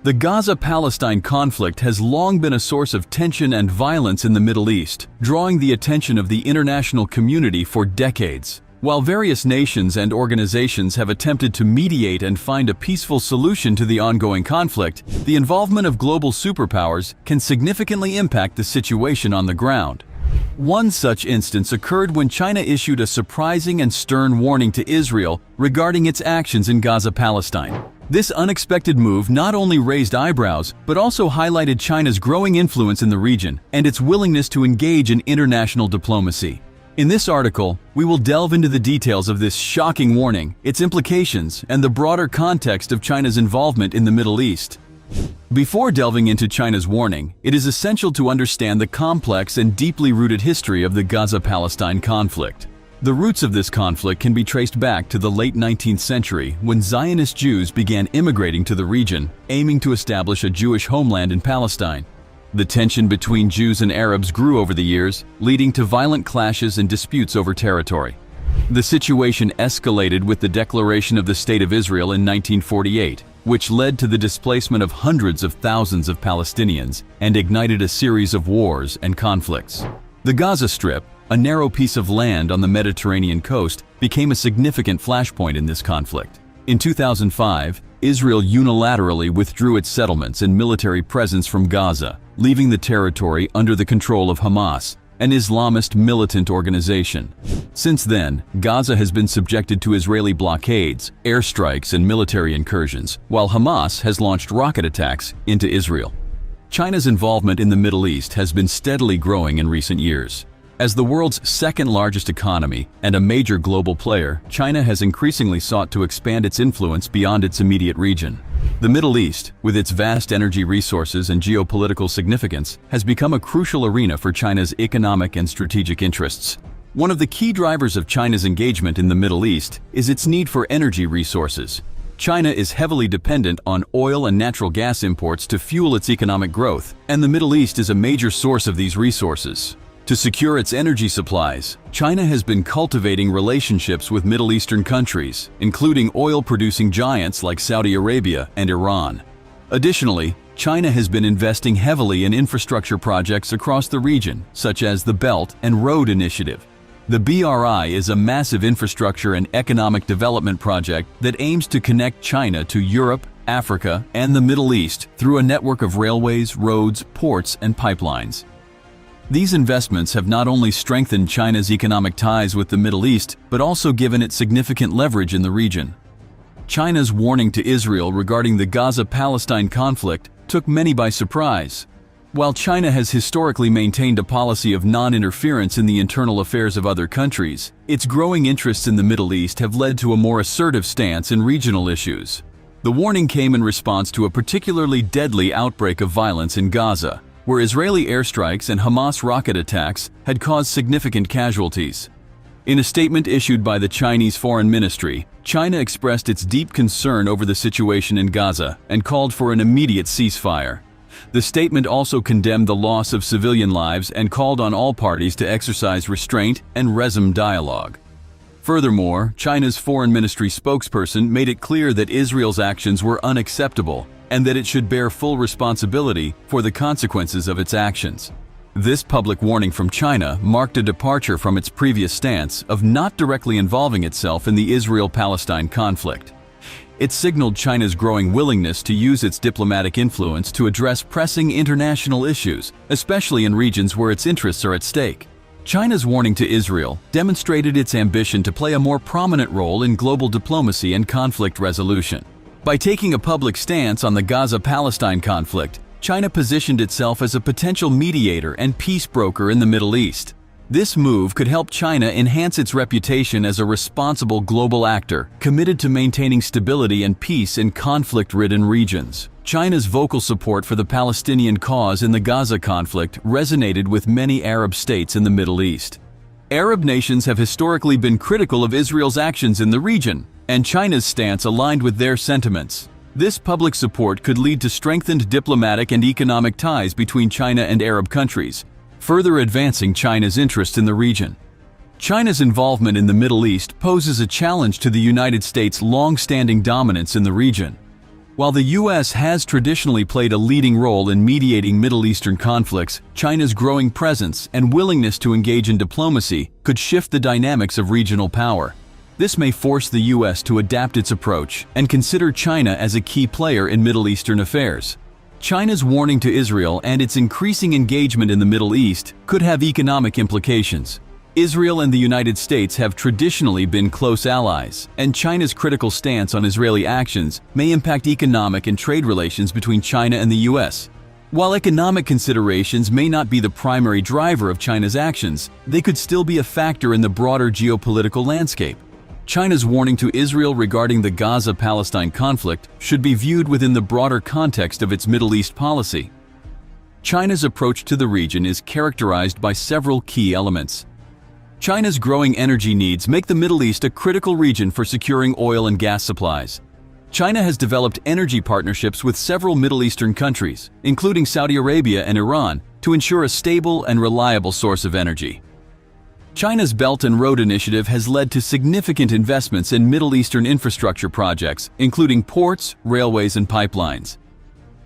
The Gaza-Palestine conflict has long been a source of tension and violence in the Middle East, drawing the attention of the international community for decades. While various nations and organizations have attempted to mediate and find a peaceful solution to the ongoing conflict, the involvement of global superpowers can significantly impact the situation on the ground. One such instance occurred when China issued a surprising and stern warning to Israel regarding its actions in Gaza-Palestine. This unexpected move not only raised eyebrows, but also highlighted China's growing influence in the region and its willingness to engage in international diplomacy. In this article, we will delve into the details of this shocking warning, its implications, and the broader context of China's involvement in the Middle East. Before delving into China's warning, it is essential to understand the complex and deeply rooted history of the Gaza-Palestine conflict. The roots of this conflict can be traced back to the late 19th century when Zionist Jews began immigrating to the region, aiming to establish a Jewish homeland in Palestine. The tension between Jews and Arabs grew over the years, leading to violent clashes and disputes over territory. The situation escalated with the declaration of the State of Israel in 1948, which led to the displacement of hundreds of thousands of Palestinians and ignited a series of wars and conflicts. The Gaza Strip, a narrow piece of land on the Mediterranean coast, became a significant flashpoint in this conflict. In 2005, Israel unilaterally withdrew its settlements and military presence from Gaza, leaving the territory under the control of Hamas, an Islamist militant organization. Since then, Gaza has been subjected to Israeli blockades, airstrikes, and military incursions, while Hamas has launched rocket attacks into Israel. China's involvement in the Middle East has been steadily growing in recent years. As the world's second-largest economy and a major global player, China has increasingly sought to expand its influence beyond its immediate region. The Middle East, with its vast energy resources and geopolitical significance, has become a crucial arena for China's economic and strategic interests. One of the key drivers of China's engagement in the Middle East is its need for energy resources. China is heavily dependent on oil and natural gas imports to fuel its economic growth, and the Middle East is a major source of these resources. To secure its energy supplies, China has been cultivating relationships with Middle Eastern countries, including oil-producing giants like Saudi Arabia and Iran. Additionally, China has been investing heavily in infrastructure projects across the region, such as the Belt and Road Initiative. The BRI is a massive infrastructure and economic development project that aims to connect China to Europe, Africa, and the Middle East through a network of railways, roads, ports, and pipelines. These investments have not only strengthened China's economic ties with the Middle East, but also given it significant leverage in the region. China's warning to Israel regarding the Gaza-Palestine conflict took many by surprise. While China has historically maintained a policy of non-interference in the internal affairs of other countries, its growing interests in the Middle East have led to a more assertive stance in regional issues. The warning came in response to a particularly deadly outbreak of violence in Gaza, where Israeli airstrikes and Hamas rocket attacks had caused significant casualties. In a statement issued by the Chinese Foreign Ministry, China expressed its deep concern over the situation in Gaza and called for an immediate ceasefire. The statement also condemned the loss of civilian lives and called on all parties to exercise restraint and resume dialogue. Furthermore, China's Foreign Ministry spokesperson made it clear that Israel's actions were unacceptable and that it should bear full responsibility for the consequences of its actions. This public warning from China marked a departure from its previous stance of not directly involving itself in the Israel-Palestine conflict. It signaled China's growing willingness to use its diplomatic influence to address pressing international issues, especially in regions where its interests are at stake. China's warning to Israel demonstrated its ambition to play a more prominent role in global diplomacy and conflict resolution. By taking a public stance on the Gaza-Palestine conflict, China positioned itself as a potential mediator and peace broker in the Middle East. This move could help China enhance its reputation as a responsible global actor, committed to maintaining stability and peace in conflict-ridden regions. China's vocal support for the Palestinian cause in the Gaza conflict resonated with many Arab states in the Middle East. Arab nations have historically been critical of Israel's actions in the region, and China's stance aligned with their sentiments. This public support could lead to strengthened diplomatic and economic ties between China and Arab countries, further advancing China's interest in the region. China's involvement in the Middle East poses a challenge to the United States' long-standing dominance in the region. While the U.S. has traditionally played a leading role in mediating Middle Eastern conflicts, China's growing presence and willingness to engage in diplomacy could shift the dynamics of regional power. This may force the U.S. to adapt its approach and consider China as a key player in Middle Eastern affairs. China's warning to Israel and its increasing engagement in the Middle East could have economic implications. Israel and the United States have traditionally been close allies, and China's critical stance on Israeli actions may impact economic and trade relations between China and the U.S. While economic considerations may not be the primary driver of China's actions, they could still be a factor in the broader geopolitical landscape. China's warning to Israel regarding the Gaza-Palestine conflict should be viewed within the broader context of its Middle East policy. China's approach to the region is characterized by several key elements. China's growing energy needs make the Middle East a critical region for securing oil and gas supplies. China has developed energy partnerships with several Middle Eastern countries, including Saudi Arabia and Iran, to ensure a stable and reliable source of energy. China's Belt and Road Initiative has led to significant investments in Middle Eastern infrastructure projects, including ports, railways, and pipelines.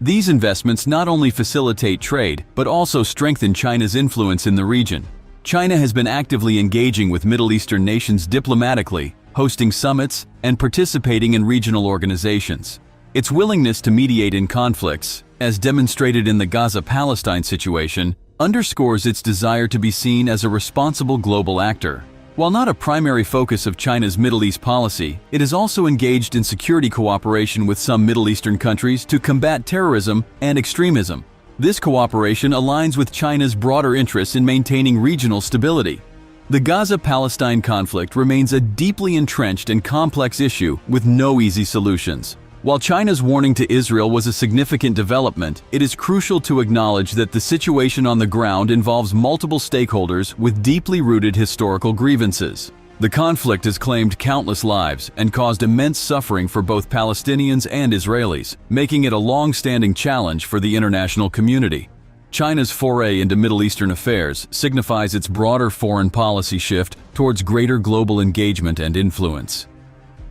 These investments not only facilitate trade, but also strengthen China's influence in the region. China has been actively engaging with Middle Eastern nations diplomatically, hosting summits, and participating in regional organizations. Its willingness to mediate in conflicts, as demonstrated in the Gaza-Palestine situation, underscores its desire to be seen as a responsible global actor. While not a primary focus of China's Middle East policy, it is also engaged in security cooperation with some Middle Eastern countries to combat terrorism and extremism. This cooperation aligns with China's broader interests in maintaining regional stability. The Gaza-Palestine conflict remains a deeply entrenched and complex issue with no easy solutions. While China's warning to Israel was a significant development, it is crucial to acknowledge that the situation on the ground involves multiple stakeholders with deeply rooted historical grievances. The conflict has claimed countless lives and caused immense suffering for both Palestinians and Israelis, making it a long-standing challenge for the international community. China's foray into Middle Eastern affairs signifies its broader foreign policy shift towards greater global engagement and influence.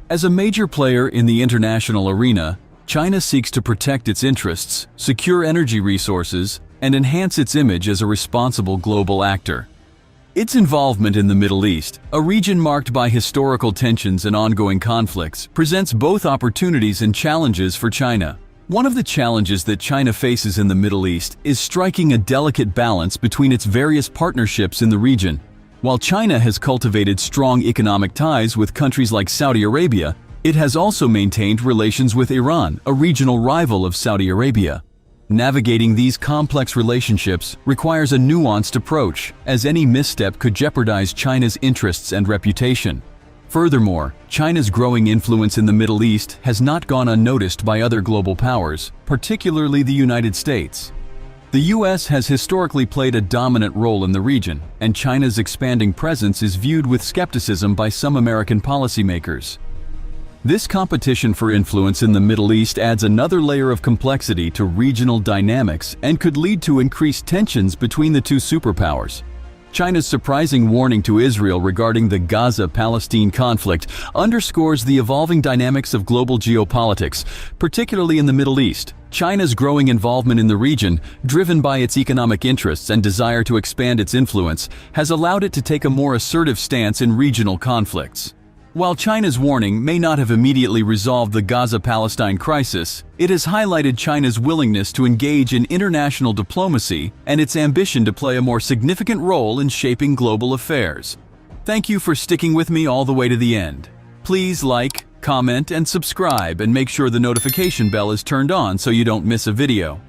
As a major player in the international arena, China seeks to protect its interests, secure energy resources, and enhance its image as a responsible global actor. Its involvement in the Middle East, a region marked by historical tensions and ongoing conflicts, presents both opportunities and challenges for China. One of the challenges that China faces in the Middle East is striking a delicate balance between its various partnerships in the region. While China has cultivated strong economic ties with countries like Saudi Arabia, it has also maintained relations with Iran, a regional rival of Saudi Arabia. Navigating these complex relationships requires a nuanced approach, as any misstep could jeopardize China's interests and reputation. Furthermore, China's growing influence in the Middle East has not gone unnoticed by other global powers, particularly the United States. The U.S. has historically played a dominant role in the region, and China's expanding presence is viewed with skepticism by some American policymakers. This competition for influence in the Middle East adds another layer of complexity to regional dynamics and could lead to increased tensions between the two superpowers. China's surprising warning to Israel regarding the Gaza-Palestine conflict underscores the evolving dynamics of global geopolitics, particularly in the Middle East. China's growing involvement in the region, driven by its economic interests and desire to expand its influence, has allowed it to take a more assertive stance in regional conflicts. While China's warning may not have immediately resolved the Gaza-Palestine crisis, it has highlighted China's willingness to engage in international diplomacy and its ambition to play a more significant role in shaping global affairs. Thank you for sticking with me all the way to the end. Please like, comment, and subscribe, and make sure the notification bell is turned on so you don't miss a video.